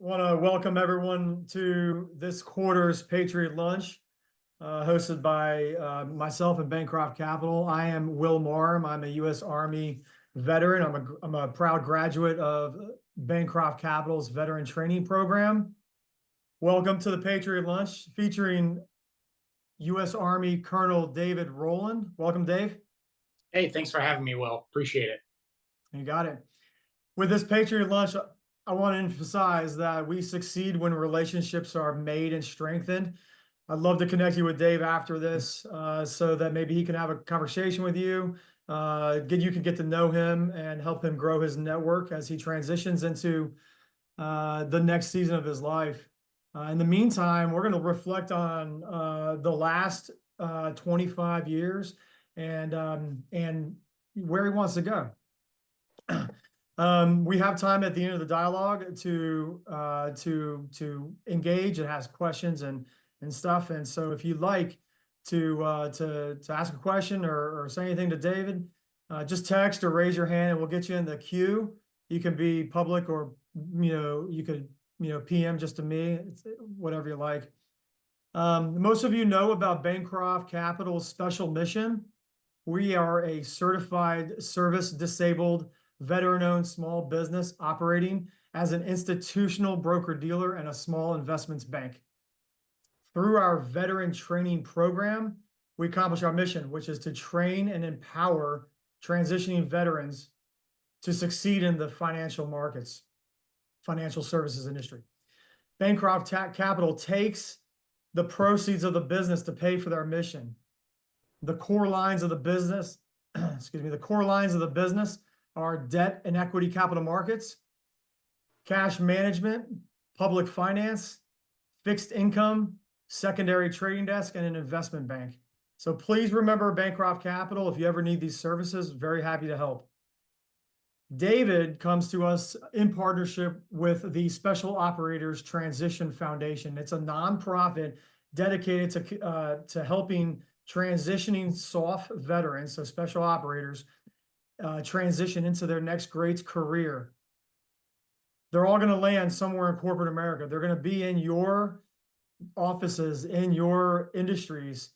Want to welcome everyone to this quarter's Patriot Lunch, hosted by myself and Bancroft Capital. I am Will Marm. I'm a U.S. Army veteran. I'm a proud graduate of Bancroft Capital's Veteran Training Program. Welcome to the Patriot Lunch featuring U.S. Army Colonel David Rowland. Welcome, Dave. Hey, thanks for having me, Will. Appreciate it. You got it. With this Patriot Lunch, I want to emphasize that we succeed when relationships are made and strengthened. I'd love to connect you with Dave after this so that maybe he can have a conversation with you. You can get to know him and help him grow his network as he transitions into the next season of his life. In the meantime, we're going to reflect on the last 25 years and where he wants to go. We have time at the end of the dialogue to engage and ask questions and stuff. And so if you'd like to ask a question or say anything to David, just text or raise your hand and we'll get you in the queue. You can be public or, you could, PM just to me, whatever you like. Most of you know about Bancroft Capital's special mission. We are a certified service-disabled veteran-owned small business operating as an institutional broker-dealer and a small investments bank. Through our veteran training program, we accomplish our mission, which is to train and empower transitioning veterans to succeed in the financial markets, financial services industry. Bancroft Capital takes the proceeds of the business to pay for their mission. The core lines of the business, are debt and equity capital markets, cash management, public finance, fixed income, secondary trading desk, and an investment bank. So please remember Bancroft Capital. If you ever need these services, very happy to help. David comes to us in partnership with the Special Operators Transition Foundation. It's a nonprofit dedicated to helping transitioning SOF veterans, so special operators, transition into their next great career. They're all going to land somewhere in corporate America. They're going to be in your offices, in your industries.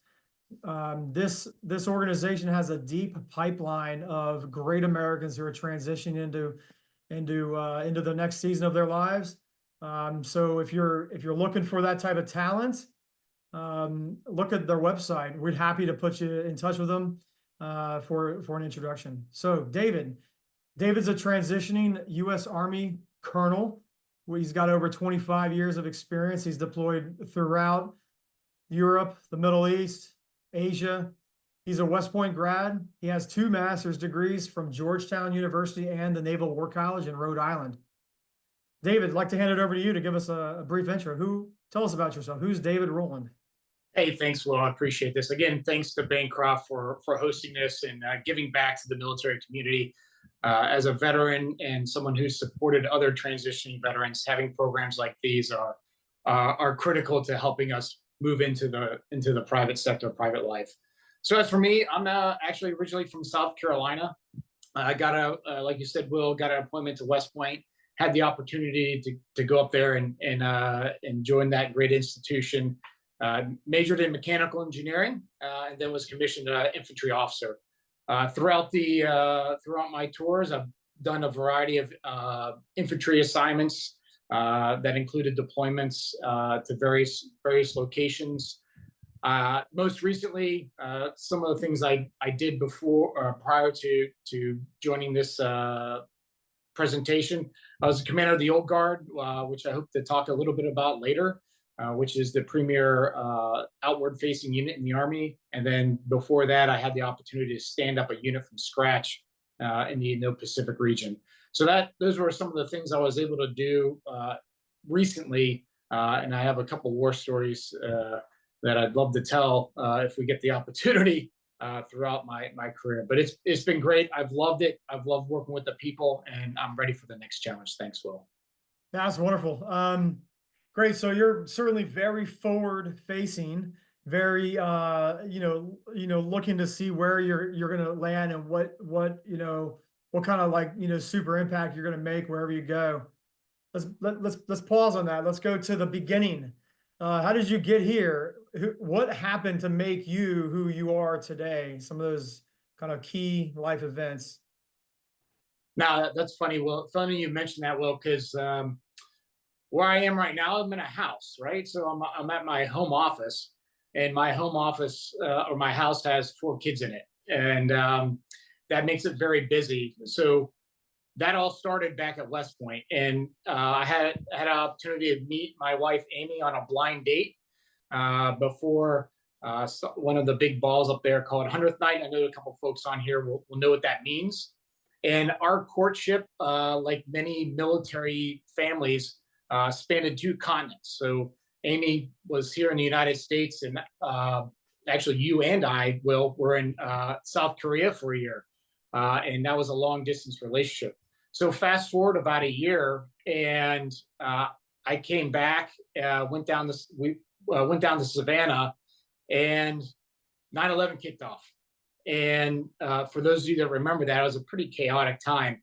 This organization has a deep pipeline of great Americans who are transitioning into the next season of their lives. So if you're looking for that type of talent, look at their website. We're happy to put you in touch with them for an introduction. So David's a transitioning U.S. Army colonel. He's got over 25 years of experience. He's deployed throughout Europe, the Middle East, Asia. He's a West Point grad. He has 2 master's degrees from Georgetown University and the Naval War College in Rhode Island. David, I'd like to hand it over to you to give us a brief intro. Tell us about yourself. Who's David Rowland? Hey, thanks, Will. I appreciate this. Again, thanks to Bancroft for hosting this and giving back to the military community. As a veteran and someone who's supported other transitioning veterans, having programs like these are critical to helping us move into the private sector, private life. So as for me, I'm actually originally from South Carolina. I got like you said, Will, got an appointment to West Point. Had the opportunity to go up there and join that great institution. Majored in mechanical engineering, and then was commissioned infantry officer. Throughout my tours, I've done a variety of infantry assignments that included deployments to various locations. Most recently, some of the things I did prior to joining this presentation, I was the commander of the Old Guard, which I hope to talk a little bit about later. Which is the premier outward-facing unit in the Army. And then before that, I had the opportunity to stand up a unit from scratch in the Indo-Pacific region. So those were some of the things I was able to do recently. And I have a couple war stories that I'd love to tell if we get the opportunity throughout my career. But it's been great. I've loved it. I've loved working with the people, and I'm ready for the next challenge. Thanks, Will. That's wonderful. Great. So you're certainly very forward-facing, very looking to see where you're going to land and what kind of super impact you're going to make wherever you go. let's pause on that. Let's go to the beginning. How did you get here? What happened to make you who you are today? Some of those kind of key life events. Now that's funny. Well, funny you mentioned that, Will, because where I am right now, I'm in a house, right? So I'm at my home office, and my home office or my house has 4 kids in it, and that makes it very busy. So that all started back at West Point, and I had an opportunity to meet my wife Amy on a blind date before one of the big balls up there called 100th Night. I know a couple folks on here will know what that means. And our courtship, like many military families, spanned 2 continents. So Amy was here in the United States, and actually you and I, Will, were in South Korea for a year. And that was a long distance relationship. So fast forward about a year, and I came back, went down to Savannah, and 9/11 kicked off. And for those of you that remember that, it was a pretty chaotic time.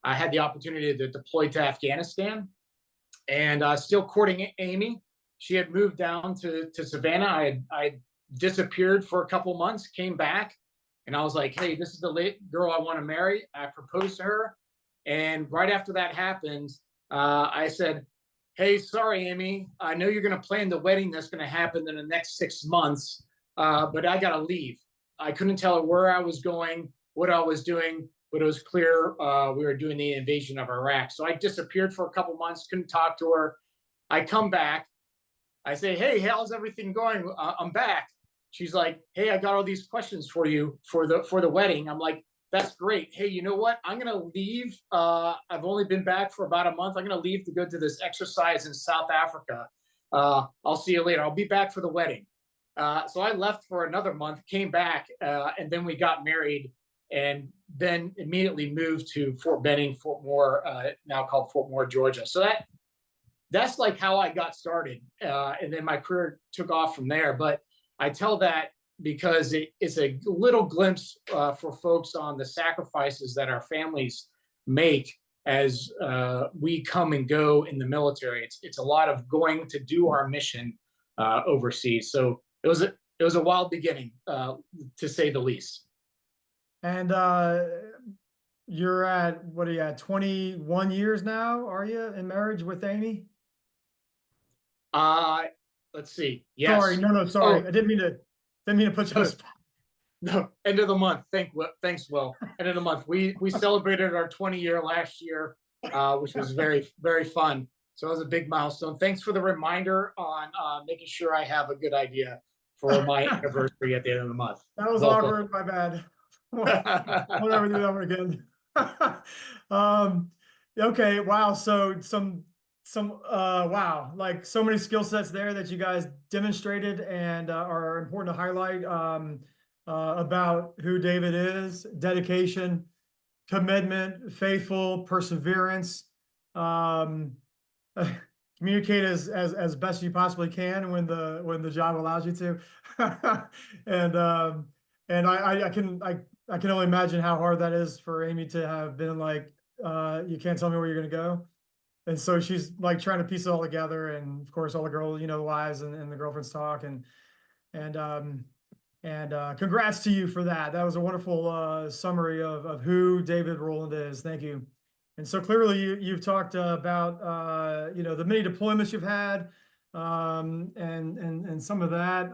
I had the opportunity to deploy to Afghanistan, and still courting Amy. She had moved down to Savannah. I disappeared for a couple months, came back, and I was like, hey, this is the girl I want to marry. I proposed to her. And right after that happened, I said, hey, sorry, Amy, I know you're going to plan the wedding that's going to happen in the next 6 months, but I got to leave. I couldn't tell her where I was going, what I was doing, but it was clear we were doing the invasion of Iraq. So I disappeared for a couple months, couldn't talk to her. I come back. I say, hey, how's everything going? I'm back. She's like, hey, I got all these questions for you for the wedding. I'm like, that's great. Hey, you know what? I'm going to leave. I've only been back for about a month. I'm going to leave to go to this exercise in South Africa. I'll see you later. I'll be back for the wedding. So I left for another month, came back, and then we got married, and then immediately moved to Fort Benning, Fort Moore, now called Fort Moore, Georgia. So that's like how I got started. And then my career took off from there. But I tell that because it's a little glimpse for folks on the sacrifices that our families make as we come and go in the military. It's a lot of going to do our mission overseas. So it was a wild beginning, to say the least. And you're at, what are you at, 21 years now, are you, in marriage with Amy? Let's see. Yes. Sorry, no, sorry. Oh. I didn't mean to put you on the spot. No, end of the month. Thanks, Will. End of the month. We celebrated our 20-year last year, which was very, very fun. So it was a big milestone. Thanks for the reminder on making sure I have a good idea for my anniversary at the end of the month. That was awkward, my bad. We'll never do that one again. Okay, wow. So wow, like so many skill sets there that you guys demonstrated and are important to highlight about who David is: dedication, commitment, faithful, perseverance, communicate as best you possibly can when the job allows you to, and I can only imagine how hard that is for Amy to have been like, you can't tell me where you're gonna go. And so she's like trying to piece it all together, and of course all the girls, the wives and the girlfriends talk, and congrats to you for that. That was a wonderful summary of who David Rowland is. Thank you. And so clearly you've talked about the many deployments you've had, and some of that.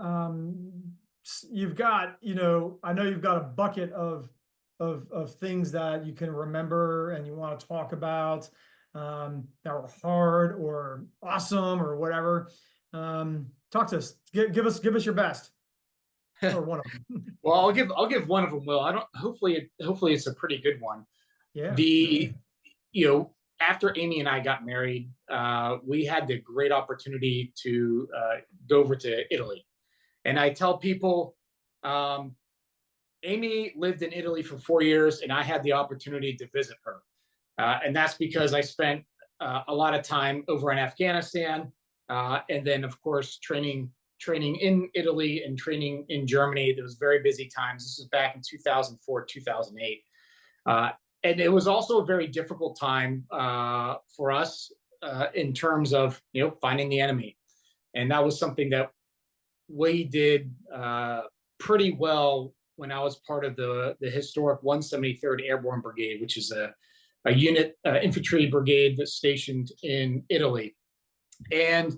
You've got, I know you've got a bucket of things that you can remember and you want to talk about, that were hard or awesome or whatever. Talk to us. Give us your best, or one of them. Well, I'll give one of them, Will. Hopefully it's a pretty good one. Yeah. After Amy and I got married, we had the great opportunity to go over to Italy. And I tell people, Amy lived in Italy for 4 years, and I had the opportunity to visit her. And that's because I spent a lot of time over in Afghanistan, and then, of course, training in Italy and training in Germany. There was very busy times. This was back in 2004, 2008. And it was also a very difficult time for us in terms of finding the enemy, and that was something that we did pretty well when I was part of the historic 173rd Airborne Brigade, which is a unit infantry brigade that's stationed in Italy. And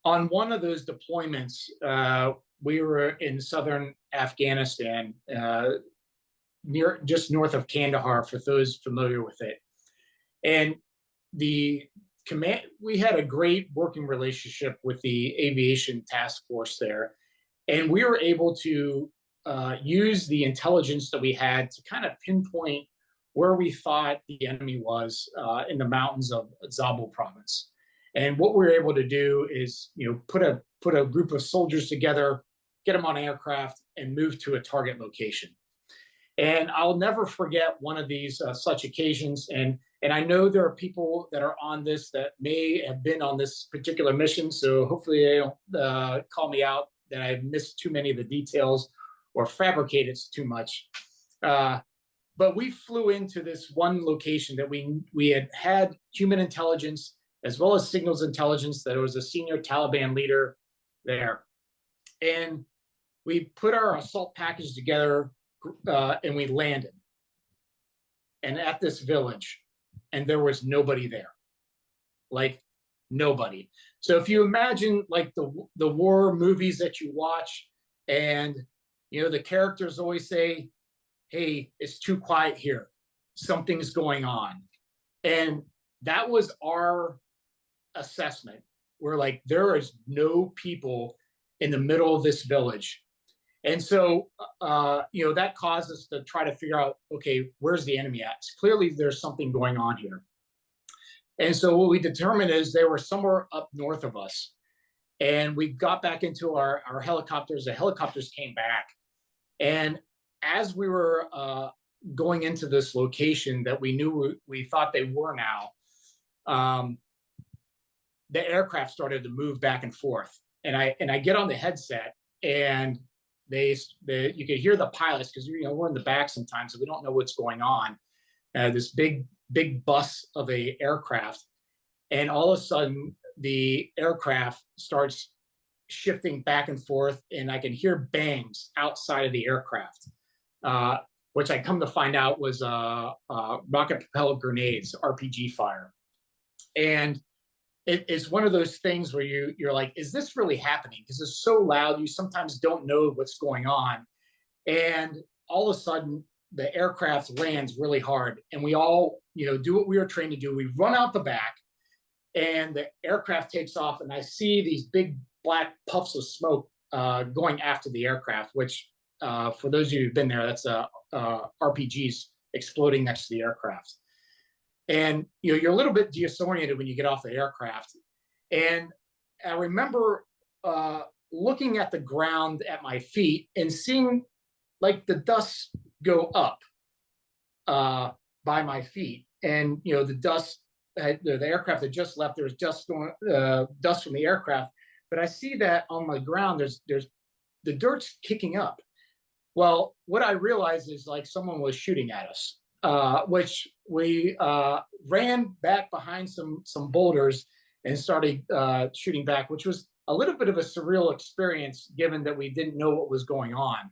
on one of those deployments, we were in southern Afghanistan, just north of Kandahar, for those familiar with it. And the command, we had a great working relationship with the aviation task force there, and we were able to use the intelligence that we had to kind of pinpoint where we thought the enemy was in the mountains of Zabul province. And what we were able to do is, put a group of soldiers together, get them on an aircraft, and move to a target location. And I'll never forget one of these such occasions. And I know there are people that are on this that may have been on this particular mission, so hopefully they don't call me out that I've missed too many of the details or fabricated too much. But we flew into this one location that we had human intelligence as well as signals intelligence that there was a senior Taliban leader there. And we put our assault package together and we landed. And at this village, and there was nobody there. Like nobody. So if you imagine like the war movies that you watch, and the characters always say, hey, it's too quiet here, something's going on. And that was our assessment. We're like, there is no people in the middle of this village. And so that caused us to try to figure out, okay, where's the enemy at? Clearly there's something going on here. And so what we determined is they were somewhere up north of us. And we got back into our helicopters. The helicopters came back. And as we were going into this location that we thought they were now, the aircraft started to move back and forth. And I get on the headset, and you could hear the pilots, because we're in the back sometimes, so we don't know what's going on. This big bus of a aircraft, and all of a sudden the aircraft starts shifting back and forth, and I can hear bangs outside of the aircraft, which I come to find out was rocket propelled grenades, RPG fire. And it's one of those things where you're like, is this really happening? Because it's so loud, you sometimes don't know what's going on. And all of a sudden, the aircraft lands really hard, and we all, do what we were trained to do. We run out the back, and the aircraft takes off, and I see these big black puffs of smoke going after the aircraft, which, for those of you who've been there, that's RPGs exploding next to the aircraft. And you're a little bit disoriented when you get off the aircraft. And I remember looking at the ground at my feet and seeing like the dust go up by my feet. And the dust, the aircraft that just left, there was dust from the aircraft. But I see that on the ground, there's the dirt's kicking up. Well, what I realized is like someone was shooting at us. Which we ran back behind some boulders and started shooting back, which was a little bit of a surreal experience given that we didn't know what was going on.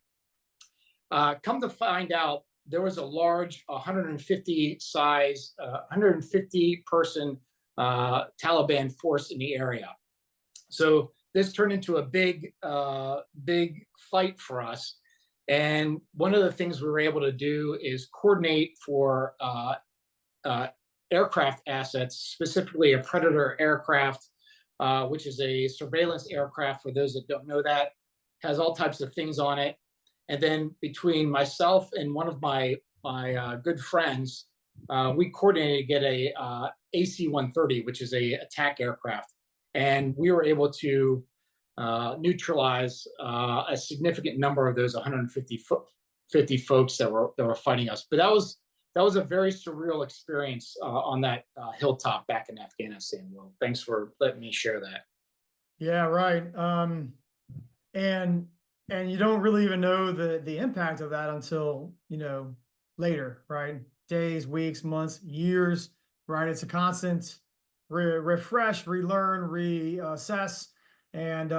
Come to find out, there was a large 150 person Taliban force in the area. So this turned into a big fight for us. And one of the things we were able to do is coordinate for aircraft assets, specifically a Predator aircraft, which is a surveillance aircraft. For those that don't know that, has all types of things on it. And then between myself and one of my good friends, we coordinated to get a AC-130, which is a attack aircraft, and we were able to neutralize a significant number of those 150 folks that were fighting us. But that was a very surreal experience on that hilltop back in Afghanistan. Well, thanks for letting me share that. Yeah, right. And you don't really even know the impact of that until later, right? Days, weeks, months, years, right? It's a constant refresh, relearn, reassess, and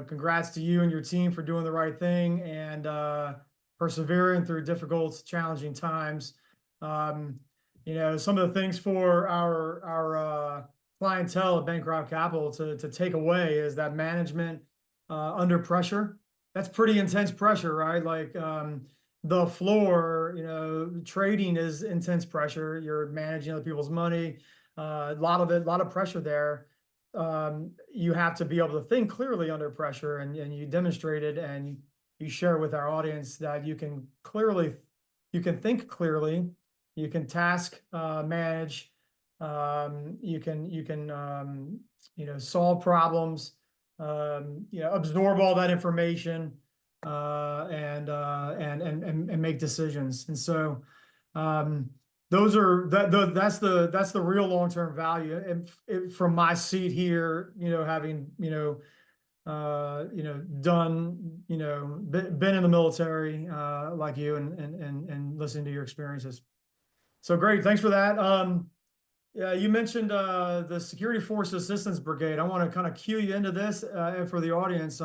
congrats to you and your team for doing the right thing and persevering through difficult, challenging times. Some of the things for our clientele at Bancroft Capital to take away is that management under pressure. That's pretty intense pressure, right? Like the floor, trading is intense pressure. You're managing other people's money. A lot of pressure there. You have to be able to think clearly under pressure, and you demonstrated and you share with our audience that you can think clearly, you can task manage, you can solve problems, absorb all that information, and make decisions. And so that's the real long-term value. And from my seat here, having done been in the military like you, and listening to your experiences. So great, thanks for that. Yeah, you mentioned the Security Force Assistance Brigade. I want to kind of cue you into this and for the audience.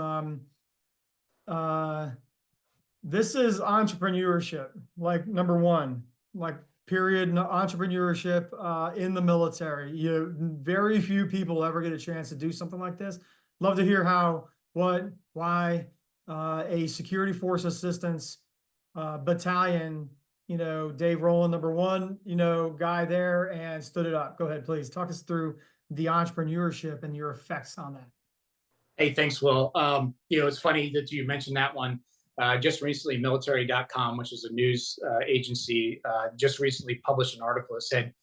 This is entrepreneurship, like number one, like period, entrepreneurship in the military. Very few people ever get a chance to do something like this. Love to hear why a Security Force Assistance battalion, Dave Rowland, number one, guy there, and stood it up. Go ahead, please. Talk us through the entrepreneurship and your effects on that. Hey, thanks, Will. It's funny that you mentioned that one. Just recently, military.com, which is a news agency, just recently published an article that said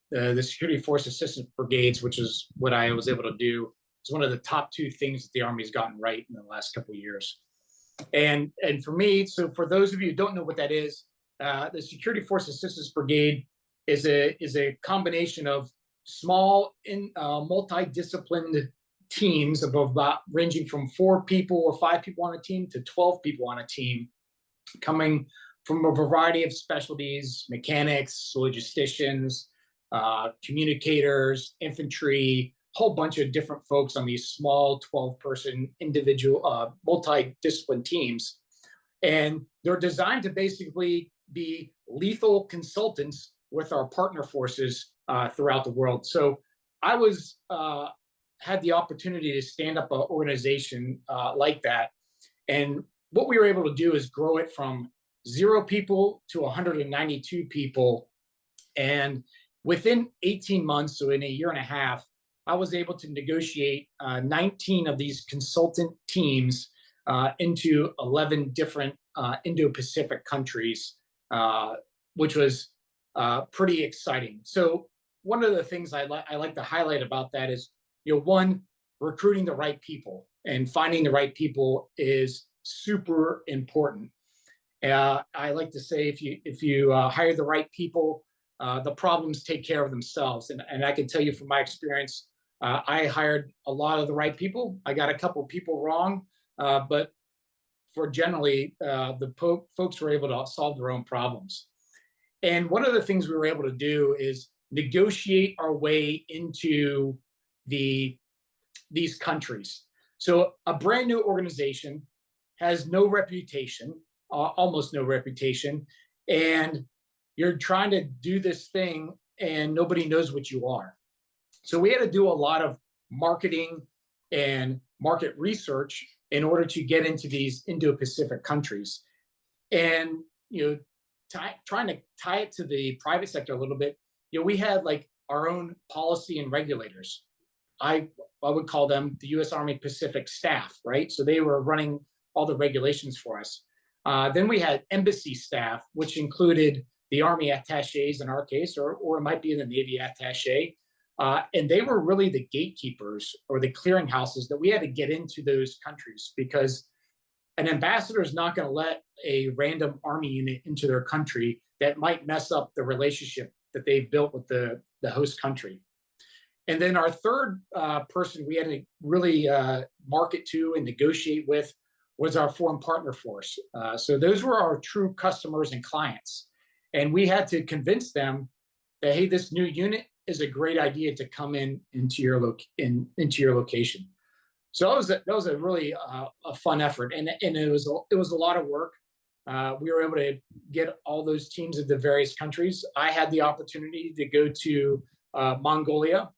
the Security Force Assistance Brigades, which is what I was able to do, is one of the top 2 things that the Army's gotten right in the last couple of years. And for me, so for those of you who don't know what that is, the Security Force Assistance Brigade is a combination of small, multidisciplined teams of about ranging from 4 people or 5 people on a team to 12 people on a team, coming from a variety of specialties: mechanics, logisticians, communicators, infantry, whole bunch of different folks on these small 12-person individual multi-discipline teams. And they're designed to basically be lethal consultants with our partner forces throughout the world. So I had the opportunity to stand up an organization like that. And what we were able to do is grow it from 0 people to 192 people. And within 18 months, so in a year and a half, I was able to negotiate 19 of these consultant teams into 11 different Indo-Pacific countries, which was pretty exciting. So one of the things I like to highlight about that is, one, recruiting the right people and finding the right people is super important. I like to say if you hire the right people, the problems take care of themselves. And I can tell you from my experience, I hired a lot of the right people. I got a couple people wrong, but for generally, the folks were able to solve their own problems. And one of the things we were able to do is negotiate our way into these countries. So a brand new organization has no reputation, almost no reputation, and you're trying to do this thing and nobody knows what you are. So we had to do a lot of marketing and market research in order to get into these Indo-Pacific countries. And, trying to tie it to the private sector a little bit, we had like our own policy and regulators. I would call them the U.S. Army Pacific staff, right? So they were running all the regulations for us. Then we had embassy staff, which included the Army attachés in our case, or it might be the Navy attaché. And they were really the gatekeepers or the clearinghouses that we had to get into those countries, because an ambassador is not going to let a random Army unit into their country that might mess up the relationship that they've built with the host country. And then our third person we had to really market to and negotiate with was our foreign partner force. So those were our true customers and clients. And we had to convince them that, hey, this new unit is a great idea to come into your location. So that was a really a fun effort, and it was a lot of work. We were able to get all those teams into various countries. I had the opportunity to go to Mongolia.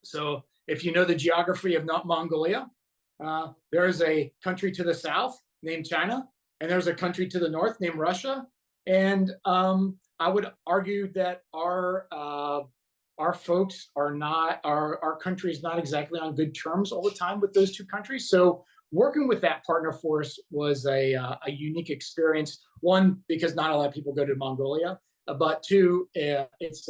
So if you know the geography of Mongolia, there is a country to the south named China, and there's a country to the north named Russia. And I would argue that our folks are not, our country is not exactly on good terms all the time with those two countries. So working with that partner force was a unique experience. One, because not a lot of people go to Mongolia, but two, its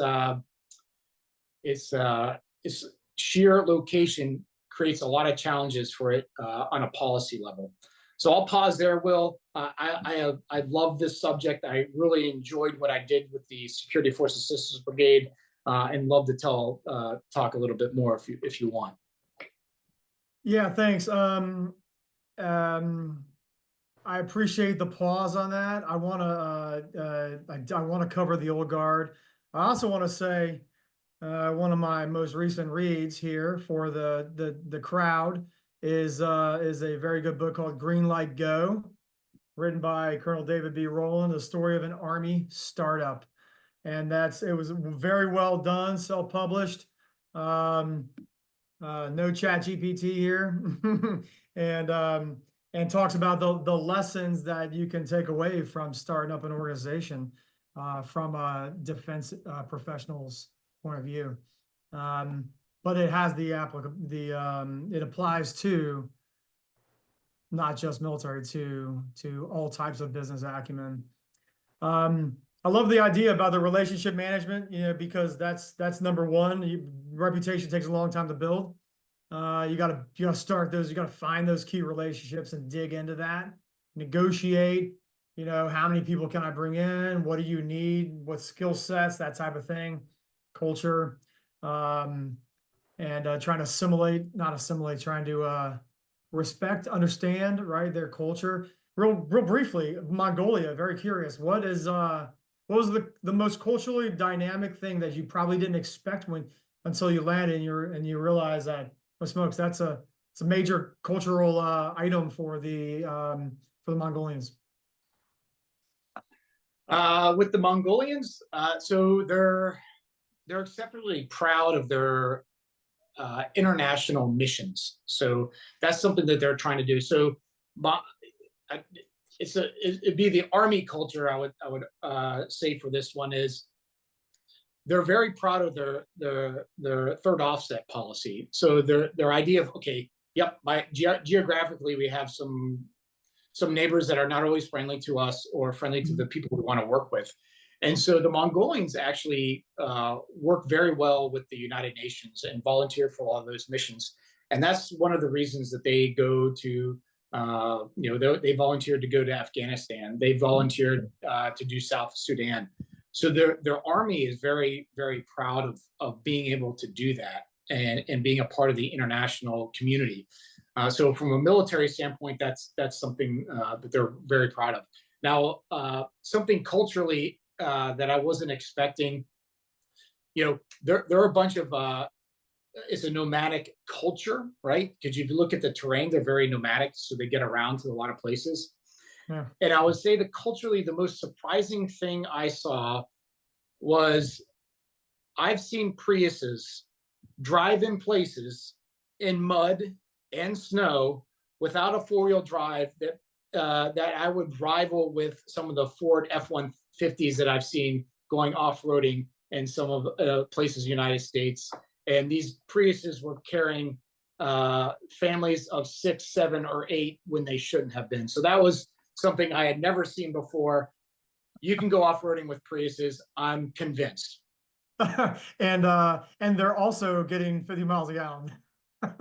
sheer location creates a lot of challenges for it on a policy level. So I'll pause there, Will. I love this subject. I really enjoyed what I did with the Security Force Assistance Brigade, and love to talk a little bit more if you want. Yeah, thanks. I appreciate the pause on that. I want to cover the old guard. I also want to say one of my most recent reads here for the crowd is a very good book called Green Light Go, written by Colonel David B. Rowland, the story of an Army startup. And it was very well done, self-published. No chat GPT here. And talks about the lessons that you can take away from starting up an organization from a defense professional's point of view. But it has it applies to not just military, to all types of business acumen. I love the idea about the relationship management, because that's number one. Reputation takes a long time to build. You gotta start those. You gotta find those key relationships and dig into that. Negotiate. How many people can I bring in? What do you need? What skill sets? That type of thing. Culture, and trying to respect, understand, right, their culture. Real briefly, Mongolia. Very curious. What was the most culturally dynamic thing that you probably didn't expect until you landed and you realize that, oh smokes, it's a major cultural item for the Mongolians. With the Mongolians, so they're exceptionally proud of their international missions. So that's something that they're trying to do. So it'd be the Army culture. I would say for this one is they're very proud of their third offset policy. So their idea of, okay, yep, geographically we have some neighbors that are not always friendly to us or friendly to the people we want to work with. And so the Mongolians actually work very well with the United Nations and volunteer for all of those missions. And that's one of the reasons that they go to, they volunteered to go to Afghanistan. They volunteered to do South Sudan. So their army is very, very proud of being able to do that and being a part of the international community. So from a military standpoint, that's something that they're very proud of. Now, something culturally that I wasn't expecting, there are a bunch of, it's a nomadic culture, right? Because if you look at the terrain, they're very nomadic, so they get around to a lot of places. Yeah. And I would say that culturally, the most surprising thing I saw was I've seen Priuses drive in places in mud and snow without a four-wheel drive that I would rival with some of the Ford F-150s that I've seen going off-roading in some of places in the United States. And these Priuses were carrying families of 6, 7, or 8 when they shouldn't have been. So that was something I had never seen before. You can go off-roading with Priuses, I'm convinced. And they're also getting 50 miles a gallon.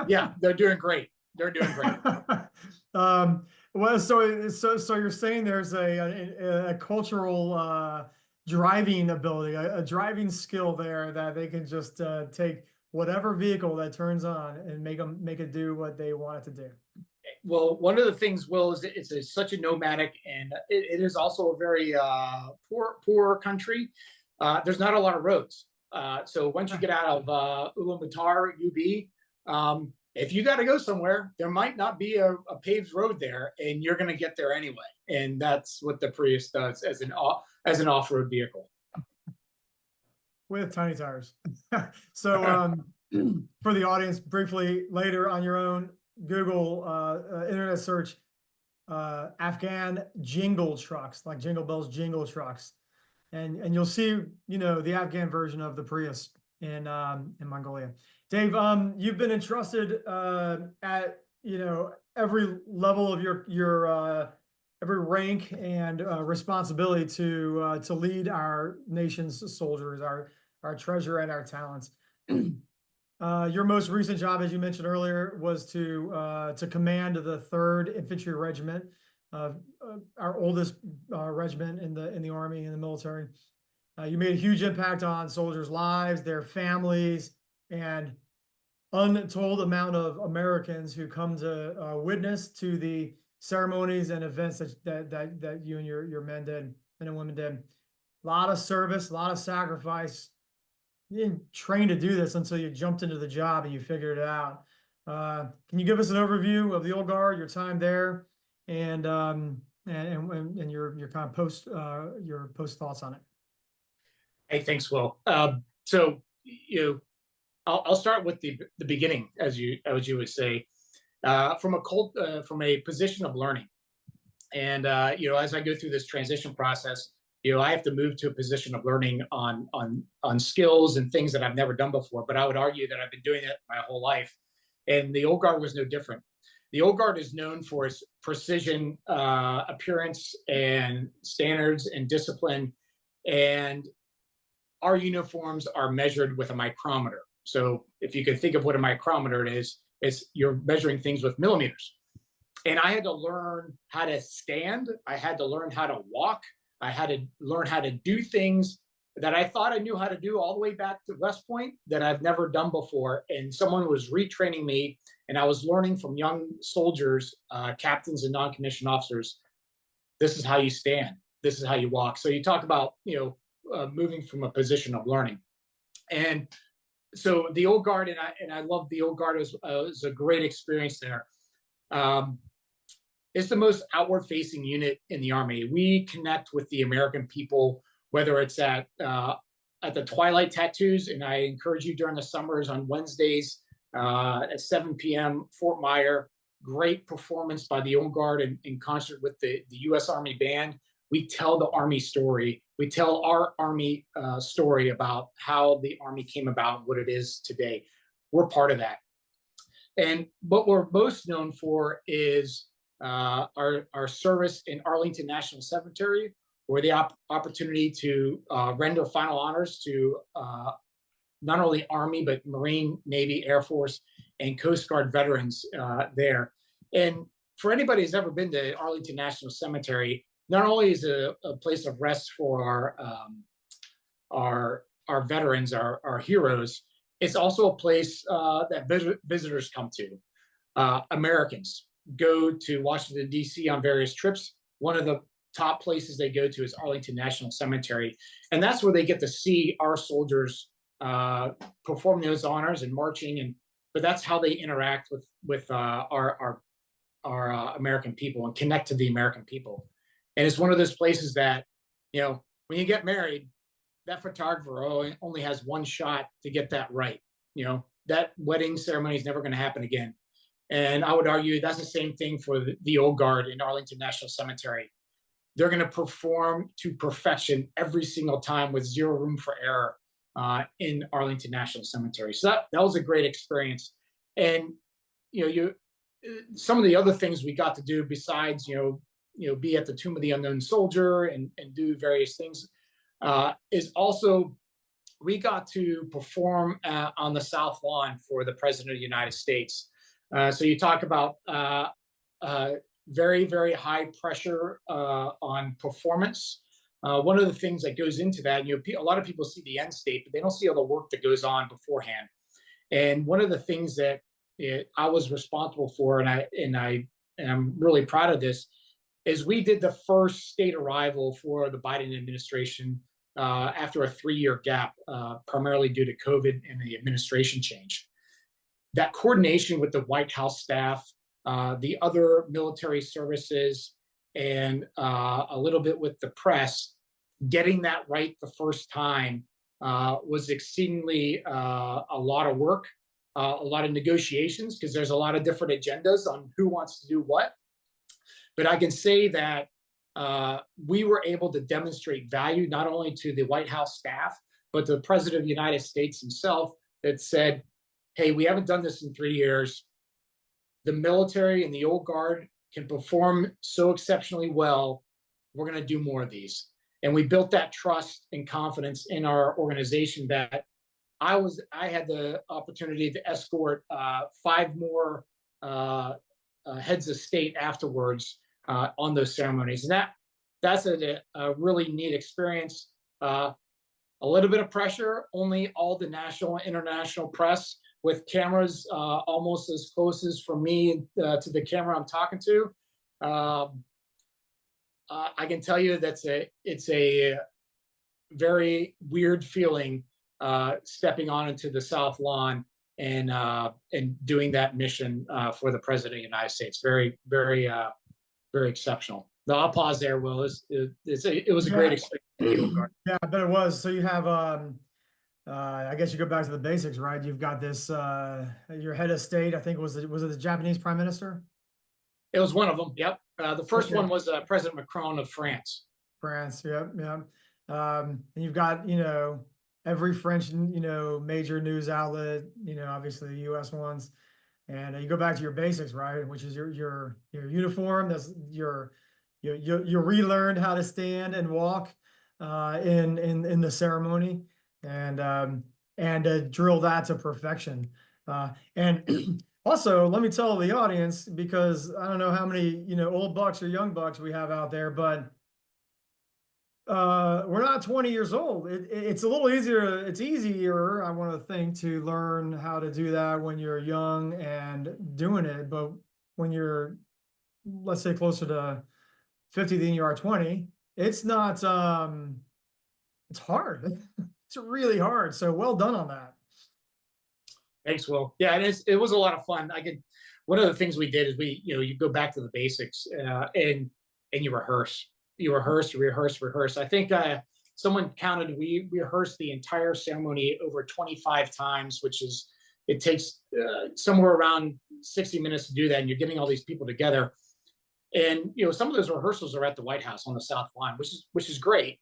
Yeah, they're doing great. They're doing great. Well, so you're saying there's a cultural driving ability, a driving skill there that they can just take whatever vehicle that turns on and make it do what they want it to do. Well, one of the things, Will, is it's such a nomadic, and it is also a very poor country. There's not a lot of roads. So once you get out of Ulaanbaatar, UB, if you got to go somewhere, there might not be a paved road there, and you're going to get there anyway. And that's what the Prius does as an off-road vehicle. With tiny tires. So for the audience, briefly later on your own, Google internet search Afghan jingle trucks, like Jingle Bells jingle trucks, and you'll see, you know, the Afghan version of the Prius in Mongolia. Dave, you've been entrusted at, you know, every level of your every rank and responsibility to lead our nation's soldiers, our treasure and our talents. Your most recent job, as you mentioned earlier, was to command the 3rd Infantry Regiment, our oldest regiment in the Army, in the military. You made a huge impact on soldiers' lives, their families, and untold amount of Americans who come to witness to the ceremonies and events that you and your men and women did. A lot of service, a lot of sacrifice. You didn't train to do this until you jumped into the job and you figured it out. Can you give us an overview of the Old Guard, your time there, and your kind of post thoughts on it? Hey, thanks, Will. So I'll start with the beginning, as you would say, from a position of learning, and as I go through this transition process, I have to move to a position of learning on skills and things that I've never done before. But I would argue that I've been doing it my whole life, and the Old Guard was no different. The Old Guard is known for its precision, appearance, and standards and discipline, and our uniforms are measured with a micrometer. So if you could think of what a micrometer is, you're measuring things with millimeters. And I had to learn how to stand. I had to learn how to walk. I had to learn how to do things that I thought I knew how to do all the way back to West Point that I've never done before. And someone was retraining me, and I was learning from young soldiers, captains and non-commissioned officers. This is how you stand. This is how you walk. So you talk about, moving from a position of learning. And so the Old Guard, and I love the Old Guard. It was a great experience there. It's the most outward-facing unit in the Army. We connect with the American people, whether it's at the Twilight Tattoos, and I encourage you during the summers on Wednesdays at 7 p.m. Fort Myer. Great performance by the Old Guard in concert with the U.S. Army Band. We tell the Army story. We tell our Army story about how the Army came about, what it is today. We're part of that. And what we're most known for is our service in Arlington National Cemetery, or the opportunity to render final honors to not only Army, but Marine, Navy, Air Force, and Coast Guard veterans there. And for anybody who's ever been to Arlington National Cemetery, not only is it a place of rest for our veterans, our heroes, it's also a place that visitors come to. Americans go to Washington, D.C. on various trips. One of the top places they go to is Arlington National Cemetery. And that's where they get to see our soldiers perform those honors and marching. But that's how they interact with our American people and connect to the American people. And it's one of those places that, when you get married, that photographer only has one shot to get that right. That wedding ceremony is never going to happen again. And I would argue that's the same thing for the Old Guard in Arlington National Cemetery. They're going to perform to perfection every single time with zero room for error in Arlington National Cemetery. So that was a great experience. And, some of the other things we got to do besides, be at the Tomb of the Unknown Soldier and do various things, is also we got to perform on the South Lawn for the President of the United States. So you talk about very, very high pressure on performance. One of the things that goes into that, a lot of people see the end state, but they don't see all the work that goes on beforehand. And one of the things that I was responsible for, and I'm really proud of this, is we did the first state arrival for the Biden administration after a 3-year gap, primarily due to COVID and the administration change. That coordination with the White House staff, the other military services, and a little bit with the press, getting that right the first time was exceedingly a lot of work, a lot of negotiations, because there's a lot of different agendas on who wants to do what. But I can say that we were able to demonstrate value not only to the White House staff, but to the President of the United States himself, that said, hey, we haven't done this in 3 years. The military and the old guard can perform so exceptionally well. We're going to do more of these. And we built that trust and confidence in our organization that I had the opportunity to escort 5 more heads of state afterwards on those ceremonies. And that's a really neat experience. A little bit of pressure, only all the national and international press with cameras almost as close as from me to the camera I'm talking to. I can tell you it's a very weird feeling stepping on into the South Lawn and doing that mission for the President of the United States. Very, very, very exceptional. No, I'll pause there, Will. It was a great experience. Yeah, I bet it was. So you have, I guess you go back to the basics, right? You've got this, your head of state, I think was it the Japanese prime minister? It was one of them. Yep. The first Okay. one was President Macron of France. France. Yep. Yeah. And you've got, every French, major news outlet, obviously the U.S. ones. And you go back to your basics, right? Which is your uniform. That's you relearned how to stand and walk in the ceremony, and drill that to perfection. And also, let me tell the audience, because I don't know how many old bucks or young bucks we have out there, but we're not 20 years old. It's a little easier. It's easier, I want to think, to learn how to do that when you're young and doing it. But when you're, let's say, closer to 50 than you are 20, it's not, it's hard. It's really hard. So well done on that. Thanks, Will. Yeah, it was a lot of fun. One of the things we did is you go back to the basics and you rehearse. You rehearse. I think someone counted, we rehearsed the entire ceremony over 25 times, it takes somewhere around 60 minutes to do that. And you're getting all these people together. And, some of those rehearsals are at the White House on the South Lawn, which is great.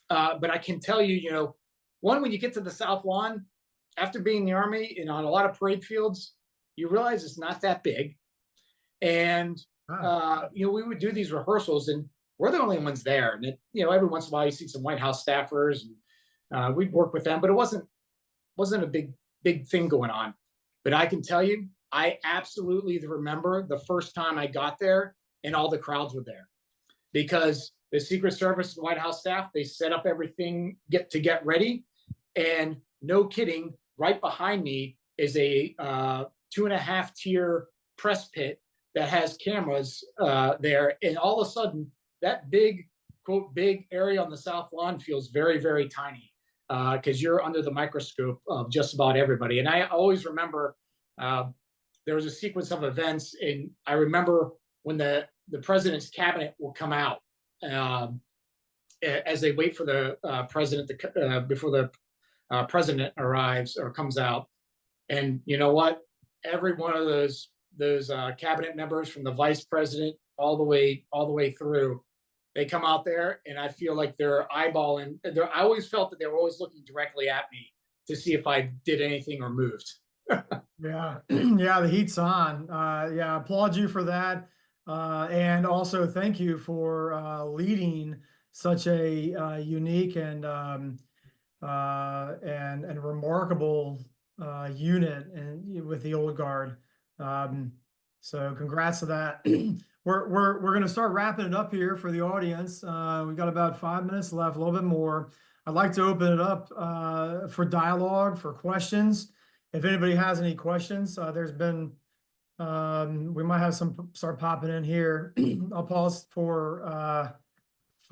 But I can tell you, when you get to the South Lawn, after being in the Army and on a lot of parade fields, you realize it's not that big. And, we would do these rehearsals, and we're the only ones there. And every once in a while you see some White House staffers, and we'd work with them, but it wasn't a big thing going on. But I can tell you, I absolutely remember the first time I got there and all the crowds were there, because the Secret Service and White House staff, they set up everything get ready. And no kidding, right behind me is a 2.5 tier press pit that has cameras there. And all of a sudden, that big, quote, big area on the South Lawn feels very, very tiny, because you're under the microscope of just about everybody. And I always remember there was a sequence of events, and I remember when the president's cabinet will come out as they wait for the president before the president arrives or comes out. And you know what? Every one of those cabinet members, from the vice president all the way through, they come out there, and I feel like they're eyeballing. I always felt that they were always looking directly at me to see if I did anything or moved. Yeah, yeah, the heat's on. Yeah, applaud you for that, and also thank you for leading such a unique and remarkable unit and with the old guard. So congrats to that. We're going to start wrapping it up here for the audience. We've got about 5 minutes left, a little bit more. I'd like to open it up for dialogue, for questions. If anybody has any questions, there's been, we might have some start popping in here. I'll pause for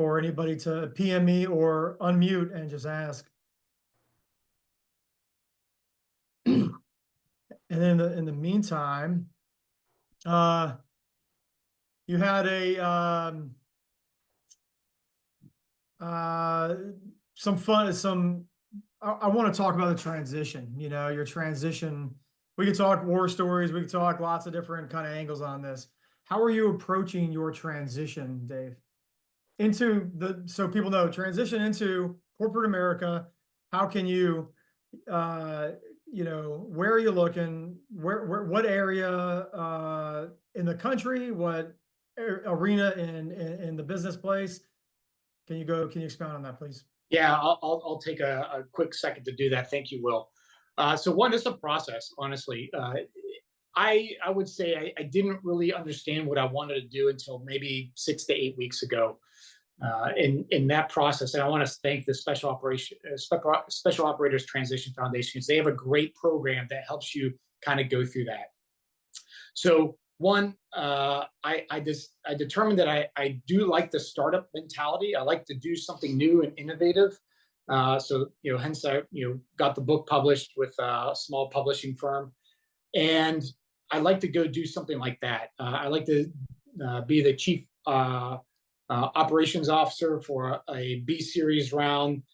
for anybody to PM me or unmute and just ask. And then in the meantime, you had some fun, I want to talk about the transition, your transition. We could talk war stories. We could talk lots of different kind of angles on this. How are you approaching your transition, Dave? So people know, transition into corporate America. How can you, where are you looking? What area in the country? What arena in the business place? Can you expound on that, please? Yeah, I'll take a quick second to do that. Thank you, Will. So one, it's a process, honestly. I would say I didn't really understand what I wanted to do until maybe 6 to 8 weeks ago. In that process, and I want to thank the Special Operators Transition Foundation, because they have a great program that helps you kind of go through that. So one, I determined that I do like the startup mentality. I like to do something new and innovative. So hence I got the book published with a small publishing firm, and I like to go do something like that. I like to be the chief operations officer for a B series round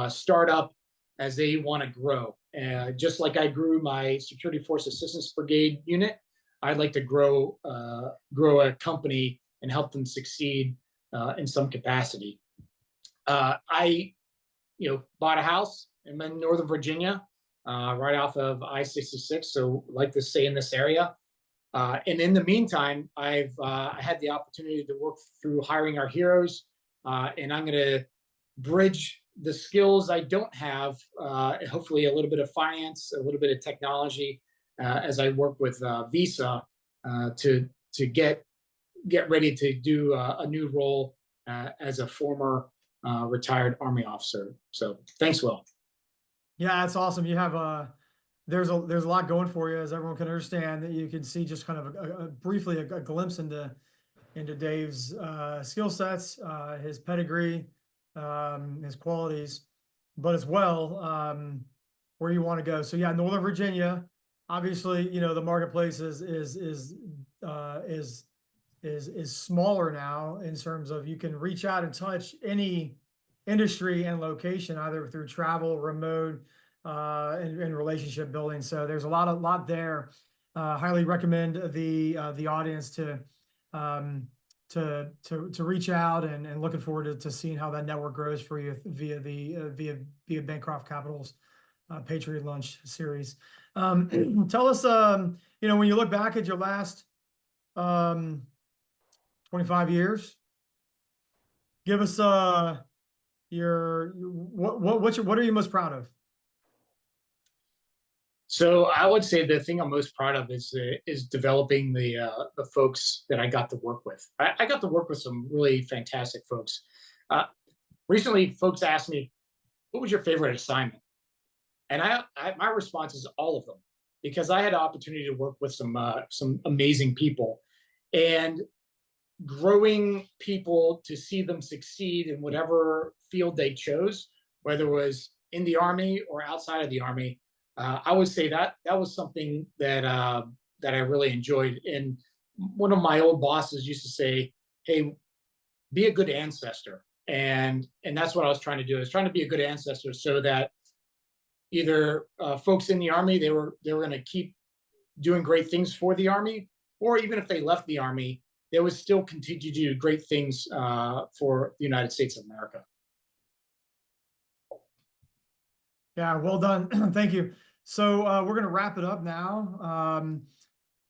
startup as they want to grow. Just like I grew my Security Force Assistance Brigade unit, I'd like to grow a company and help them succeed in some capacity. I bought a house in Northern Virginia, right off of I-66, so like to stay in this area. And in the meantime, I had the opportunity to work through Hiring Our Heroes, and I'm going to bridge the skills I don't have, hopefully a little bit of finance, a little bit of technology, as I work with Visa to get ready to do a new role as a former retired Army officer. So thanks, Will. Yeah, that's awesome. You have there's a lot going for you, as everyone can understand. That you can see just kind of briefly a glimpse into Dave's skill sets, his pedigree, his qualities, but as well where you want to go. So yeah, Northern Virginia, obviously, the marketplace is smaller now in terms of you can reach out and touch any industry and location, either through travel, remote, and relationship building. So there's a lot there. Highly recommend the audience to reach out, and looking forward to seeing how that network grows for you via Bancroft Capital's Patriot Lunch series. Tell us, when you look back at your last 25 years, give us what are you most proud of? So I would say the thing I'm most proud of is developing the folks that I got to work with. I got to work with some really fantastic folks. Recently, folks asked me, "What was your favorite assignment?" And my response is all of them, because I had the opportunity to work with some amazing people, and growing people to see them succeed in whatever field they chose, whether it was in the Army or outside of the Army. I would say that was something that I really enjoyed. And one of my old bosses used to say, "Hey, be a good ancestor," and that's what I was trying to do. I was trying to be a good ancestor, so that either folks in the Army, they were going to keep doing great things for the Army, or even if they left the Army, they would still continue to do great things for the United States of America. Yeah, well done. Thank you. So we're going to wrap it up now.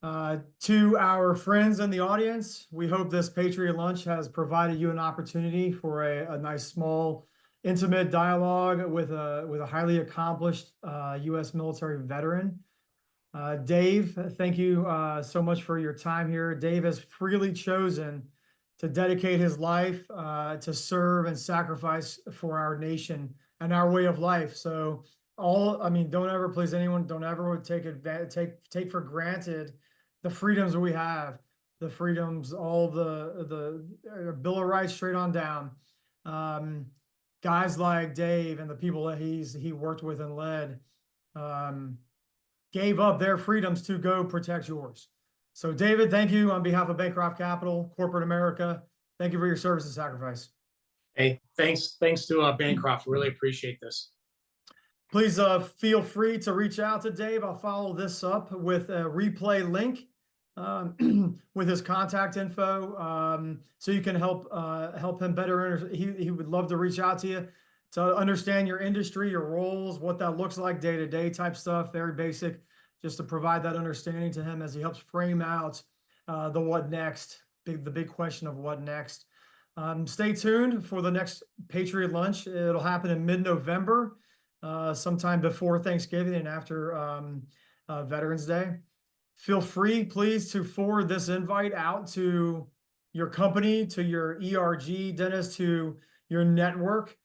To our friends in the audience, we hope this Patriot Lunch has provided you an opportunity for a nice, small, intimate dialogue with a highly accomplished U.S. military veteran. Dave, thank you so much for your time here. Dave has freely chosen to dedicate his life to serve and sacrifice for our nation and our way of life. So don't ever, please, anyone, don't ever take for granted the freedoms we have, the freedoms, all the Bill of Rights straight on down. Guys like Dave and the people that he worked with and led, gave up their freedoms to go protect yours. So David, thank you on behalf of Bancroft Capital, corporate America. Thank you for your service and sacrifice. Hey, thanks to Bancroft. Really appreciate this. Please feel free to reach out to Dave. I'll follow this up with a replay link with his contact info, so you can help him better. He would love to reach out to you to understand your industry, your roles, what that looks like day to day type stuff. Very basic, just to provide that understanding to him as he helps frame out the what next, the big question of what next. Stay tuned for the next Patriot lunch. It'll happen in mid-November, sometime before Thanksgiving and after Veterans Day. Feel free, please, to forward this invite out to your company, to your ERG dentist, to your network.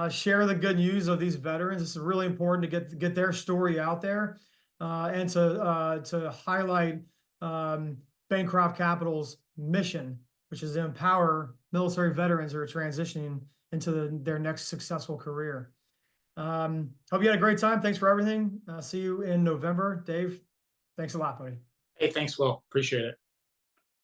Share the good news of these veterans. It's really important to get their story out there, and to highlight Bancroft Capital's mission, which is to empower military veterans who are transitioning into their next successful career. Hope you had a great time. Thanks for everything. See you in November. Dave, thanks a lot, buddy. Hey, thanks, Will. Appreciate it.